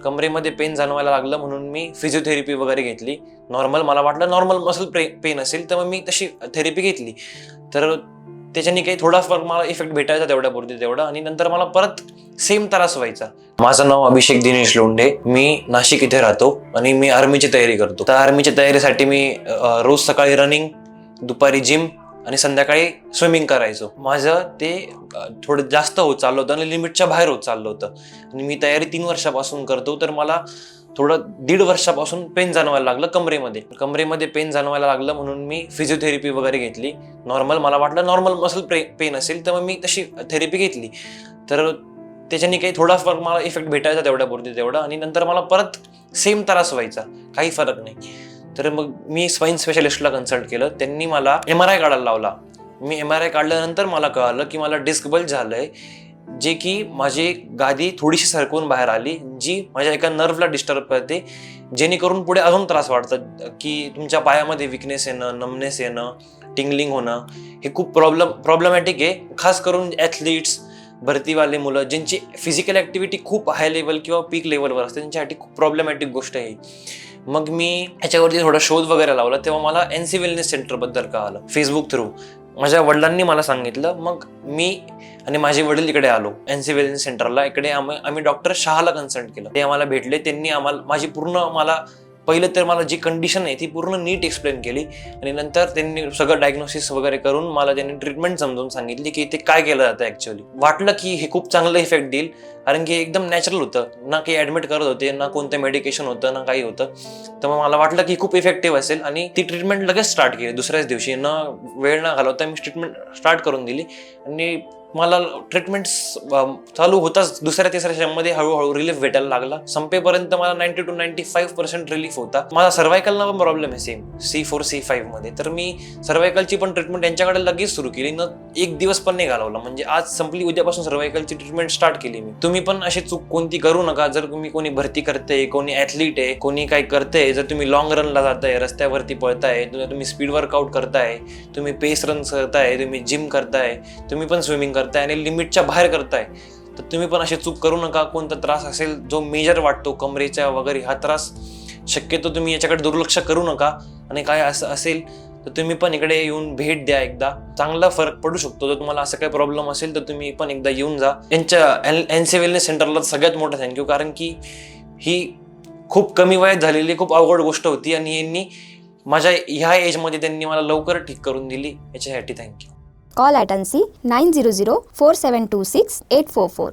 कमरेमध्ये pen जाणवायला लागलं म्हणून मी फिजिओथेरपी वगैरे घेतली. मला वाटलं नॉर्मल मसल पेन असेल, तर मग मी तशी थेरपी घेतली. तर त्याच्याने काही थोडाफार मला इफेक्ट भेटायचा तेवढ्यापुरती तेवढा, आणि नंतर मला परत सेम त्रास व्हायचा. माझं नाव अभिषेक दिनेश लोंढे, मी नाशिक इथे राहतो आणि मी आर्मीची तयारी करतो. तर आर्मीच्या तयारीसाठी मी रोज सकाळी रनिंग, दुपारी जिम आणि संध्याकाळी स्विमिंग करायचो. माझं ते थोडं जास्त होत चाललं होतं आणि लिमिटच्या बाहेर होत चाललं होतं. आणि मी तयारी 3 वर्षापासून करतो, तर मला थोडं 1.5 वर्षापासून पेन जाणवायला लागलं कमरेमध्ये पेन जाणवायला लागलं म्हणून मी फिजिओथेरपी वगैरे घेतली. मला वाटलं नॉर्मल मसल पेन असेल, तर मग मी तशी थेरपी घेतली. तर त्याच्याने काही थोडाफार मला इफेक्ट भेटायचा तेवढ्यापुरती तेवढा, आणि नंतर मला परत सेम त्रास व्हायचा, काही फरक नाही. तर मग मी स्पाईन स्पेशलिस्टला कन्सल्ट केलं. त्यांनी मला MRI काढायला लावला. मी MRI काढल्यानंतर मला कळालं की मला डिस्क बल्ज झालंय, जे की माझी गादी थोडीशी सरकवून बाहेर आली, जी माझ्या एका नर्वला डिस्टर्ब करते, जेणेकरून पुढे अजून त्रास वाढतात, की तुमच्या पायामध्ये विकनेस येणं, नमनेस येणं, टिंगलिंग होणं, हे खूप प्रॉब्लेमॅटिक आहे. खास करून ॲथलीट्स, भरतीवाले मुलं ज्यांची फिजिकल ॲक्टिव्हिटी खूप हाय लेवल किंवा पीक लेवलवर असते, त्यांच्यासाठी खूप प्रॉब्लेमॅटिक गोष्ट आहे. मग मी ह्याच्यावरती थोडा शोध वगैरे लावला, तेव्हा मला NC वेलनेस सेंटरबद्दल कळालं फेसबुक थ्रू. माझ्या वडिलांनी मला सांगितलं. मग मी आणि माझे वडील इकडे आलो NC वेलनेस सेंटरला. इकडे आम्ही डॉक्टर शहाला कन्सल्ट केलं. ते आम्हाला भेटले. त्यांनी मला पहिलं तर मला जी कंडिशन आहे ती पूर्ण नीट एक्सप्लेन केली, आणि नंतर त्यांनी सगळं डायग्नोसिस वगैरे करून मला त्यांनी ट्रीटमेंट समजून सांगितली की ते काय केलं जातं ॲक्च्युअली. वाटलं की हे खूप चांगलं इफेक्ट देईल, कारण की एकदम नॅचरल होतं, ना काही ॲडमिट करत होते, ना कोणतं मेडिकेशन होतं, ना काही होतं. तर मग मला वाटलं की खूप इफेक्टिव्ह असेल, आणि ती ट्रीटमेंट लगेच स्टार्ट केली. दुसऱ्याच दिवशी वेळ न घालवता मी ट्रीटमेंट स्टार्ट करून दिली. आणि मला ट्रीटमेंट चालू होताच 2-3 सेशनमध्ये हळूहळू रिलीफ भेटायला लागला. संपेपर्यंत मला 90 to 95% रिलीफ होता. माझा सर्वायकलला पण प्रॉब्लेम आहे सेम C4 C5 मध्ये. तर मी सर्वायकलची पण ट्रीटमेंट यांच्याकडे लगेच सुरू केली, न 1 दिवस पण नाही घालवला. म्हणजे आज संपली, उद्यापासून सर्वायकलची ट्रीटमेंट स्टार्ट केली मी. तुम्ही पण अशी चूक कोणती करू नका. जर तुम्ही कोणी भरती करते, कोणी ॲथलीट आहे, कोणी काय करते, जर तुम्ही लॉंग रनला जाताय, रस्त्यावरती पळताय, तुम्ही स्पीड वर्कआउट करताय, तुम्ही पेस रन करताय, तुम्ही जिम करताय, तुम्ही पण स्विमिंग करताय आणि लिमिटच्या बाहेर करताय, तर तुम्ही पण अशी चूक करू नका. कोणता त्रास असेल जो मेजर वाटतो कमरेच्या वगैरे, हा त्रास शक्यतो तुम्ही याच्याकडे दुर्लक्ष करू नका. आणि काय असं असेल तर तुम्ही पण इकडे येऊन भेट द्या. एकदा चांगला फरक पडू शकतो. जर तुम्हाला असं काही प्रॉब्लेम असेल तर तुम्ही पण एकदा येऊन जा. यांच्या NC वेलनेस सेंटरला सगळ्यात मोठा थँक्यू, कारण की ही खूप कमी वयात झालेली खूप अवघड गोष्ट होती, आणि यांनी माझ्या ह्या एजमध्ये त्यांनी मला लवकर ठीक करून दिली. याच्यासाठी थँक्यू. Call at NC 900 4726 844.